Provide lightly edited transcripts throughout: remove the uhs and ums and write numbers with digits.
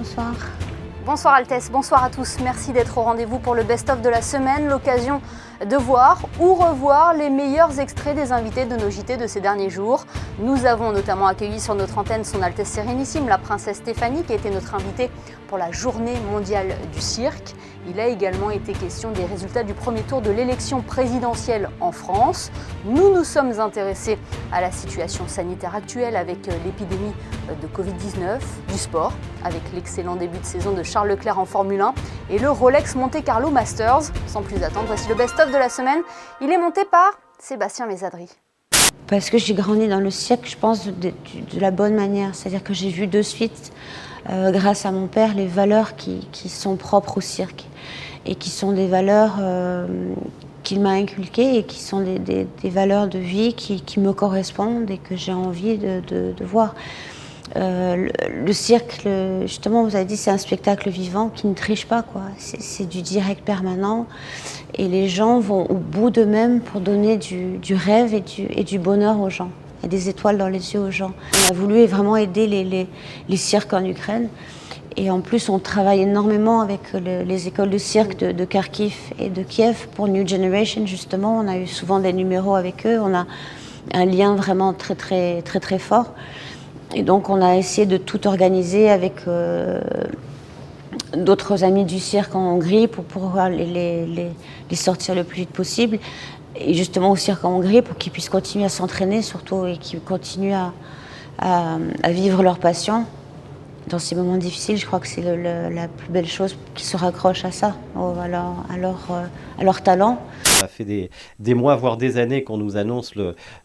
Bonsoir. Bonsoir Altesse, bonsoir à tous. Merci d'être au rendez-vous pour le best-of de la semaine, l'occasion de voir ou revoir les meilleurs extraits des invités de nos JT de ces derniers jours. Nous avons notamment accueilli sur notre antenne son Altesse Sérénissime, la princesse Stéphanie, qui a été notre invitée pour la journée mondiale du cirque. Il a également été question des résultats du premier tour de l'élection présidentielle en France. Nous nous sommes intéressés à la situation sanitaire actuelle avec l'épidémie de Covid-19, du sport, avec l'excellent début de saison de Charles Leclerc en Formule 1 et le Rolex Monte Carlo Masters. Sans plus attendre, voici le best-of de la semaine. Il est monté par Sébastien Mésadri. Parce que j'ai grandi dans le cirque, je pense, de la bonne manière. C'est-à-dire que j'ai vu de suite, grâce à mon père, les valeurs qui sont propres au cirque. Et qui sont des valeurs qu'il m'a inculquées et qui sont des valeurs de vie qui me correspondent et que j'ai envie de voir. Le cirque, justement, vous avez dit, c'est un spectacle vivant qui ne triche pas, quoi. C'est du direct permanent et les gens vont au bout d'eux-mêmes pour donner du rêve et du bonheur aux gens. Il y a des étoiles dans les yeux aux gens. On a voulu vraiment aider les cirques en Ukraine. Et en plus, on travaille énormément avec les écoles de cirque de Kharkiv et de Kiev pour New Generation, justement. On a eu souvent des numéros avec eux. On a un lien vraiment très, très, très, très fort. Et donc, on a essayé de tout organiser avec d'autres amis du cirque en Hongrie pour pouvoir les sortir le plus vite possible. Et justement au cirque en Hongrie pour qu'ils puissent continuer à s'entraîner surtout et qu'ils continuent à vivre leur passion. Dans ces moments difficiles, je crois que c'est la plus belle chose qui se raccroche à ça, à leur talent. Ça fait des mois, voire des années qu'on nous annonce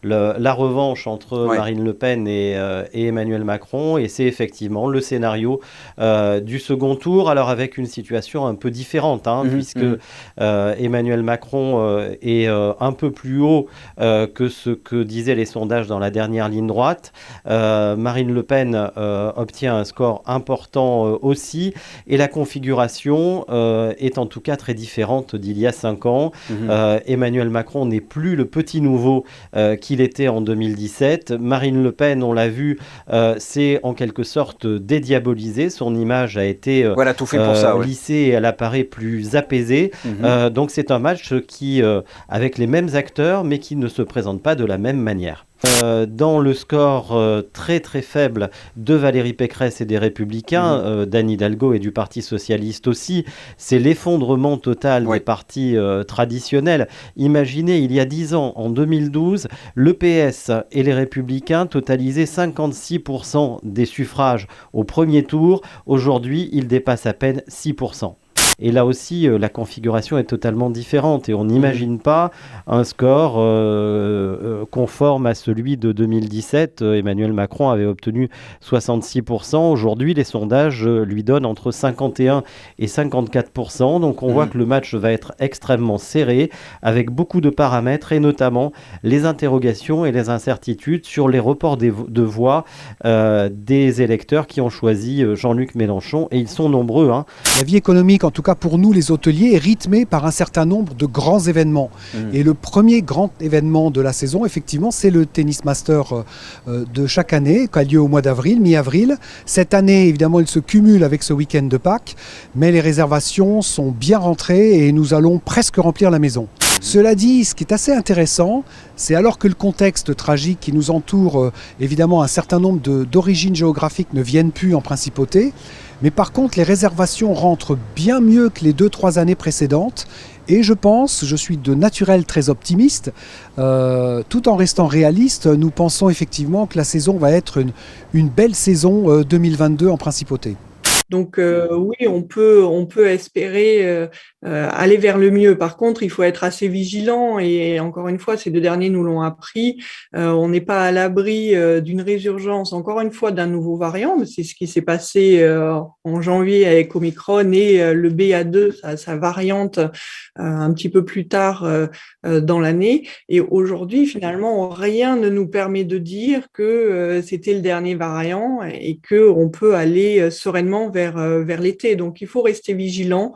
la revanche entre Marine Le Pen et Emmanuel Macron. Et c'est effectivement le scénario du second tour, alors avec une situation un peu différente, puisque Emmanuel Macron est un peu plus haut que ce que disaient les sondages dans la dernière ligne droite. Marine Le Pen obtient un score important aussi. Et la configuration est en tout cas très différente d'il y a 5 ans. Emmanuel Macron n'est plus le petit nouveau qu'il était en 2017. Marine Le Pen, on l'a vu, c'est en quelque sorte dédiabolisée. Son image a été tout fait pour ça, lissée et elle apparaît plus apaisée. Donc c'est un match qui, avec les mêmes acteurs, mais qui ne se présente pas de la même manière. Dans le score très très faible de Valérie Pécresse et des Républicains, d'Anne Hidalgo et du Parti Socialiste aussi, c'est l'effondrement total des partis traditionnels. Imaginez, il y a 10 ans, en 2012, le PS et les Républicains totalisaient 56% des suffrages au premier tour. Aujourd'hui, ils dépassent à peine 6%. Et là aussi, la configuration est totalement différente et on n'imagine pas un score conforme à celui de 2017. Emmanuel Macron avait obtenu 66%. Aujourd'hui, les sondages lui donnent entre 51 et 54%. Donc on voit que le match va être extrêmement serré avec beaucoup de paramètres et notamment les interrogations et les incertitudes sur les reports de voix des électeurs qui ont choisi Jean-Luc Mélenchon. Et ils sont nombreux. La vie économique, en tout cas pour nous les hôteliers, est rythmée par un certain nombre de grands événements. Et le premier grand événement de la saison, effectivement, c'est le Tennis Master de chaque année, qui a lieu au mois d'avril, mi-avril. Cette année, évidemment, il se cumule avec ce week-end de Pâques, mais les réservations sont bien rentrées et nous allons presque remplir la maison. Cela dit, ce qui est assez intéressant, c'est alors que le contexte tragique qui nous entoure, évidemment, un certain nombre d'origines géographiques ne viennent plus en principauté, mais par contre, les réservations rentrent bien mieux que les 2-3 années précédentes. Et je suis de naturel très optimiste, tout en restant réaliste, nous pensons effectivement que la saison va être une belle saison 2022 en principauté. Donc oui, on peut espérer aller vers le mieux. Par contre, il faut être assez vigilant et encore une fois, ces 2 derniers nous l'ont appris. On n'est pas à l'abri d'une résurgence, encore une fois, d'un nouveau variant. C'est ce qui s'est passé en janvier avec Omicron et le BA2, sa variante un petit peu plus tard dans l'année. Et aujourd'hui, finalement, rien ne nous permet de dire que c'était le dernier variant et que on peut aller sereinement vers l'été. Donc, il faut rester vigilant,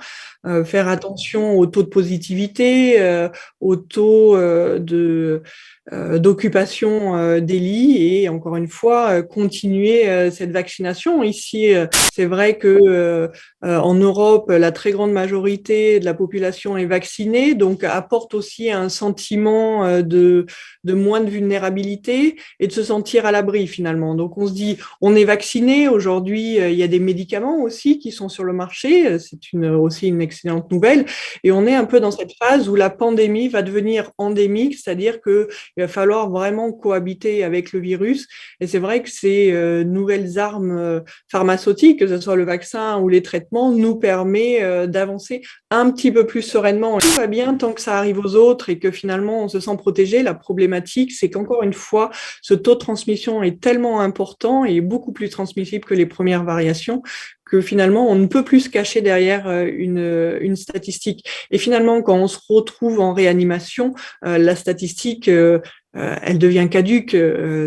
faire attention au taux de positivité, au taux d'occupation des lits et encore une fois continuer cette vaccination. Ici, c'est vrai que en Europe, la très grande majorité de la population est vaccinée, donc apporte aussi un sentiment de moins de vulnérabilité et de se sentir à l'abri finalement. Donc on se dit, on est vacciné. Aujourd'hui, il y a des médicaments aussi qui sont sur le marché. C'est aussi une excellente nouvelle. Et on est un peu dans cette phase où la pandémie va devenir endémique, c'est-à-dire qu'il va falloir vraiment cohabiter avec le virus. Et c'est vrai que ces nouvelles armes pharmaceutiques, que ce soit le vaccin ou les traitements, nous permet d'avancer un petit peu plus sereinement. Tout va bien tant que ça arrive aux autres et que finalement on se sent protégé. La problématique, c'est qu'encore une fois, ce taux de transmission est tellement important et beaucoup plus transmissible que les premières variations que finalement, on ne peut plus se cacher derrière une statistique. Et finalement, quand on se retrouve en réanimation, la statistique, elle devient caduque,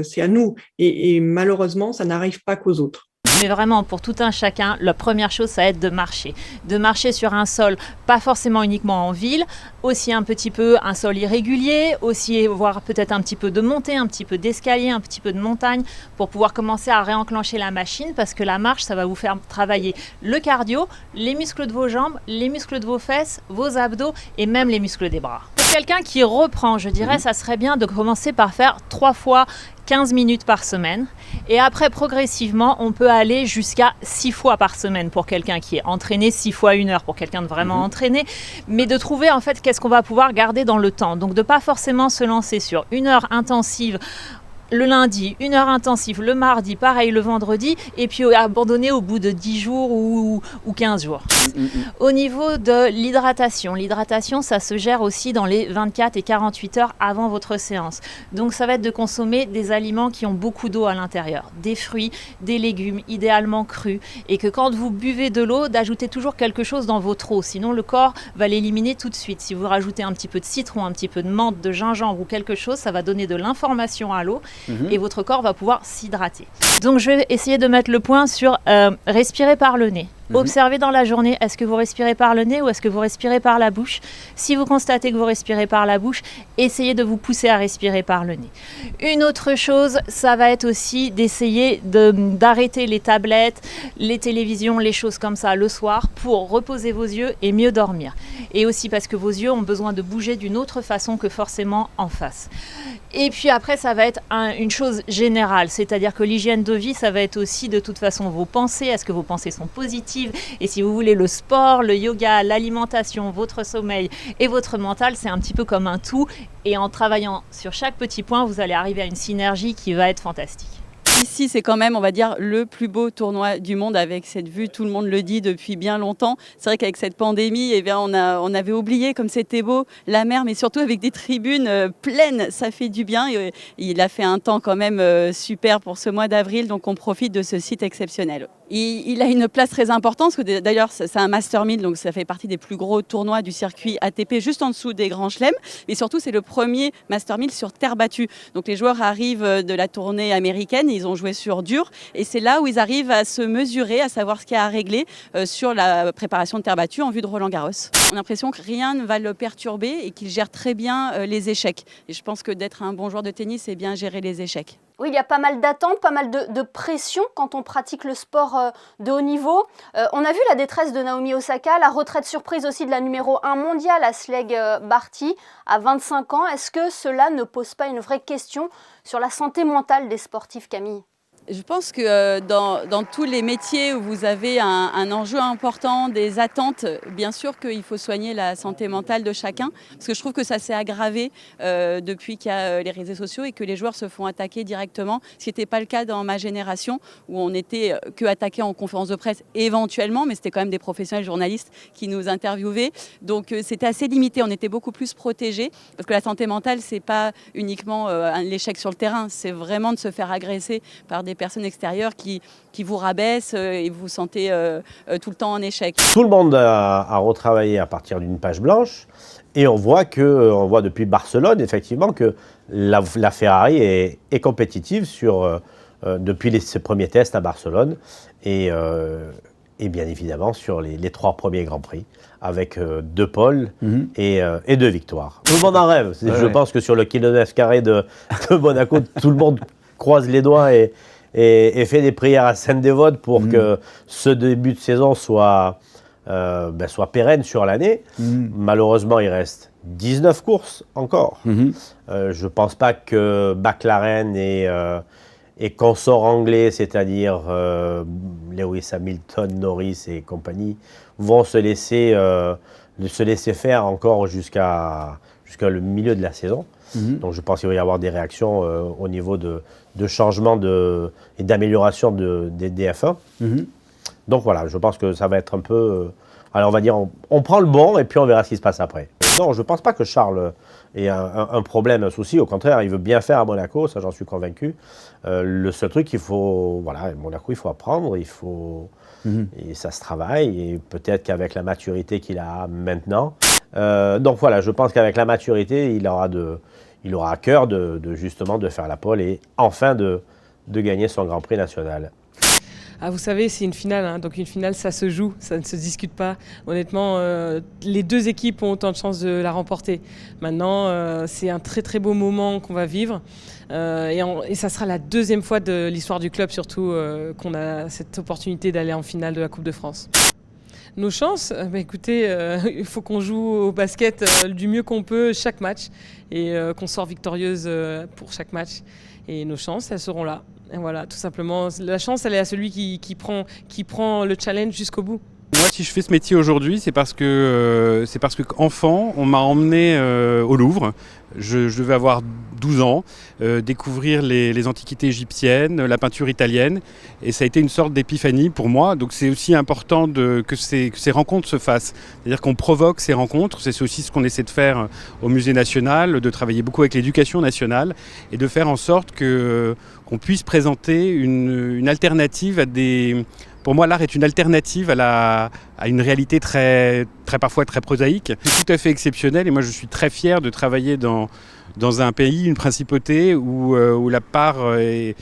c'est à nous. Et malheureusement, ça n'arrive pas qu'aux autres. Mais vraiment, pour tout un chacun, la première chose, ça va être de marcher. De marcher sur un sol, pas forcément uniquement en ville, aussi un petit peu un sol irrégulier, aussi voir peut-être un petit peu de montée, un petit peu d'escalier, un petit peu de montagne, pour pouvoir commencer à réenclencher la machine, parce que la marche, ça va vous faire travailler le cardio, les muscles de vos jambes, les muscles de vos fesses, vos abdos et même les muscles des bras. Pour quelqu'un qui reprend, je dirais, ça serait bien de commencer par faire 3 fois 15 minutes par semaine et après progressivement on peut aller jusqu'à 6 fois par semaine pour quelqu'un qui est entraîné, 6 fois 1 heure pour quelqu'un de vraiment entraîné, mais de trouver en fait qu'est-ce qu'on va pouvoir garder dans le temps, donc de pas forcément se lancer sur 1 heure intensive le lundi, 1 heure intensive le mardi, pareil le vendredi, et puis abandonner au bout de 10 jours ou 15 jours. Au niveau de l'hydratation, ça se gère aussi dans les 24 et 48 heures avant votre séance. Donc ça va être de consommer des aliments qui ont beaucoup d'eau à l'intérieur, des fruits, des légumes, idéalement crus, et que quand vous buvez de l'eau, d'ajouter toujours quelque chose dans votre eau, sinon le corps va l'éliminer tout de suite. Si vous rajoutez un petit peu de citron, un petit peu de menthe, de gingembre ou quelque chose, ça va donner de l'information à l'eau. Et votre corps va pouvoir s'hydrater. Donc je vais essayer de mettre le point sur respirer par le nez. Observez dans la journée, est-ce que vous respirez par le nez ou est-ce que vous respirez par la bouche? Si vous constatez que vous respirez par la bouche, essayez de vous pousser à respirer par le nez. Une autre chose, ça va être aussi d'essayer d'arrêter les tablettes, les télévisions, les choses comme ça le soir pour reposer vos yeux et mieux dormir. Et aussi parce que vos yeux ont besoin de bouger d'une autre façon que forcément en face. Et puis après, ça va être une chose générale, c'est-à-dire que l'hygiène de vie, ça va être aussi de toute façon vos pensées. Est-ce que vos pensées sont positives? Et si vous voulez, le sport, le yoga, l'alimentation, votre sommeil et votre mental, c'est un petit peu comme un tout. Et en travaillant sur chaque petit point, vous allez arriver à une synergie qui va être fantastique. Ici, c'est quand même, on va dire, le plus beau tournoi du monde avec cette vue. Tout le monde le dit depuis bien longtemps. C'est vrai qu'avec cette pandémie, eh bien, on avait oublié comme c'était beau la mer, mais surtout avec des tribunes pleines, ça fait du bien. Et il a fait un temps quand même super pour ce mois d'avril, donc on profite de ce site exceptionnel. Il a une place très importante, parce que d'ailleurs, c'est un Master 1000, donc ça fait partie des plus gros tournois du circuit ATP, juste en dessous des Grands Chelems. Et surtout, c'est le premier Master 1000 sur terre battue. Donc les joueurs arrivent de la tournée américaine, ils ont joué sur dur, et c'est là où ils arrivent à se mesurer, à savoir ce qu'il y a à régler sur la préparation de terre battue en vue de Roland-Garros. On a l'impression que rien ne va le perturber et qu'il gère très bien les échecs. Et je pense que d'être un bon joueur de tennis, c'est bien gérer les échecs. Oui, il y a pas mal d'attentes, pas mal de pression quand on pratique le sport de haut niveau. On a vu la détresse de Naomi Osaka, la retraite surprise aussi de la numéro 1 mondiale, Ashleigh Barty, à 25 ans. Est-ce que cela ne pose pas une vraie question sur la santé mentale des sportifs, Camille ? Je pense que dans tous les métiers où vous avez un enjeu important, des attentes, bien sûr qu'il faut soigner la santé mentale de chacun. Parce que je trouve que ça s'est aggravé depuis qu'il y a les réseaux sociaux et que les joueurs se font attaquer directement. Ce qui n'était pas le cas dans ma génération où on n'était que attaqué en conférence de presse éventuellement, mais c'était quand même des professionnels journalistes qui nous interviewaient. Donc c'était assez limité, on était beaucoup plus protégés. Parce que la santé mentale, c'est pas uniquement l'échec sur le terrain, c'est vraiment de se faire agresser par des personnes extérieures qui vous rabaissent et vous vous sentez tout le temps en échec. Tout le monde a retravaillé à partir d'une page blanche et on voit depuis Barcelone effectivement que la Ferrari est compétitive depuis ses premiers tests à Barcelone et et bien évidemment sur les 3 premiers Grands Prix, avec 2 pôles et 2 victoires. Tout le monde en rêve. Je pense que sur le kilomètre carré de Monaco, tout le monde croise les doigts et fait des prières à Sainte-Dévote pour que ce début de saison soit pérenne sur l'année. Malheureusement, il reste 19 courses encore. Je ne pense pas que McLaren et consorts anglais, c'est-à-dire Lewis Hamilton, Norris et compagnie, vont se laisser faire encore jusqu'à le milieu de la saison. Donc je pense qu'il va y avoir des réactions au niveau de changement et d'amélioration des F1. Donc voilà, je pense que ça va être un peu... alors on va dire, on prend le bon et puis on verra ce qui se passe après. Non, je ne pense pas que Charles ait un problème, un souci. Au contraire, il veut bien faire à Monaco, ça j'en suis convaincu. Le seul truc, Monaco, il faut apprendre, et ça se travaille. Et peut-être qu'avec la maturité qu'il a maintenant. Donc voilà, je pense qu'avec la maturité, il aura à cœur justement de faire la pole et enfin de gagner son Grand Prix national. Ah, vous savez, c'est une finale, hein, donc une finale, ça se joue, ça ne se discute pas. Honnêtement, les 2 équipes ont autant de chances de la remporter. Maintenant, c'est un très très beau moment qu'on va vivre. Et ça sera la 2e fois de l'histoire du club, surtout, qu'on a cette opportunité d'aller en finale de la Coupe de France. Nos chances, écoutez, il faut qu'on joue au basket du mieux qu'on peut chaque match et qu'on sort victorieuse pour chaque match. Et nos chances, elles seront là. Et voilà, tout simplement. La chance, elle est à celui qui prend le challenge jusqu'au bout. Moi, si je fais ce métier aujourd'hui, c'est parce que enfant, on m'a emmené au Louvre. Je devais avoir 12 ans, découvrir les antiquités égyptiennes, la peinture italienne, et ça a été une sorte d'épiphanie pour moi. Donc c'est aussi important que ces rencontres se fassent. C'est-à-dire qu'on provoque ces rencontres, c'est aussi ce qu'on essaie de faire au Musée national, de travailler beaucoup avec l'éducation nationale, et de faire en sorte qu'on puisse présenter une alternative à des... Pour moi, l'art est une alternative à une réalité très, très parfois très prosaïque. C'est tout à fait exceptionnel et moi je suis très fier de travailler dans un pays, une principauté où la part est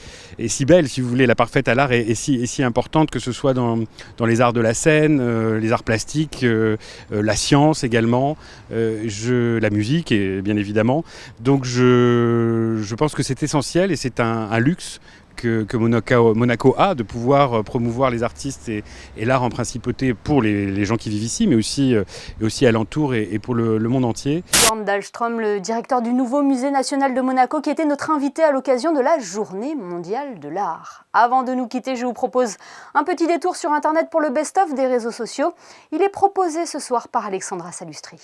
si belle, si vous voulez, la part faite à l'art est si importante, que ce soit dans les arts de la scène, les arts plastiques, la science également, la musique bien évidemment. Donc je pense que c'est essentiel et c'est un luxe que Monaco a, de pouvoir promouvoir les artistes et l'art en principauté pour les gens qui vivent ici, mais aussi alentour et pour le monde entier. Björn Dahlström, le directeur du nouveau musée national de Monaco, qui était notre invité à l'occasion de la Journée mondiale de l'art. Avant de nous quitter, je vous propose un petit détour sur Internet pour le best-of des réseaux sociaux. Il est proposé ce soir par Alexandra Salustri.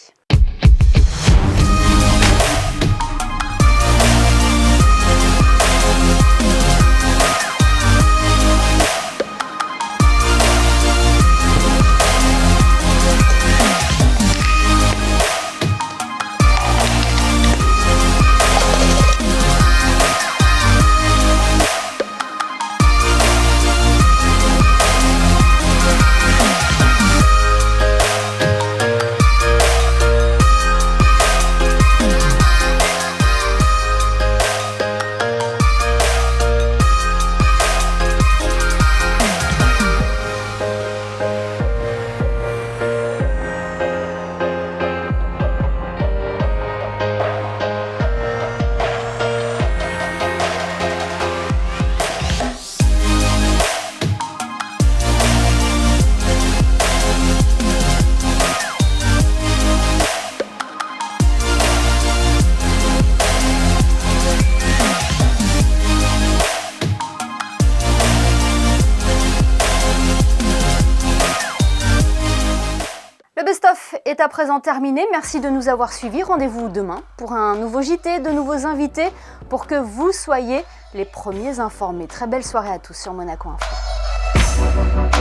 Est à présent terminé. Merci de nous avoir suivis. Rendez-vous demain pour un nouveau JT, de nouveaux invités, pour que vous soyez les premiers informés. Très belle soirée à tous sur Monaco Info.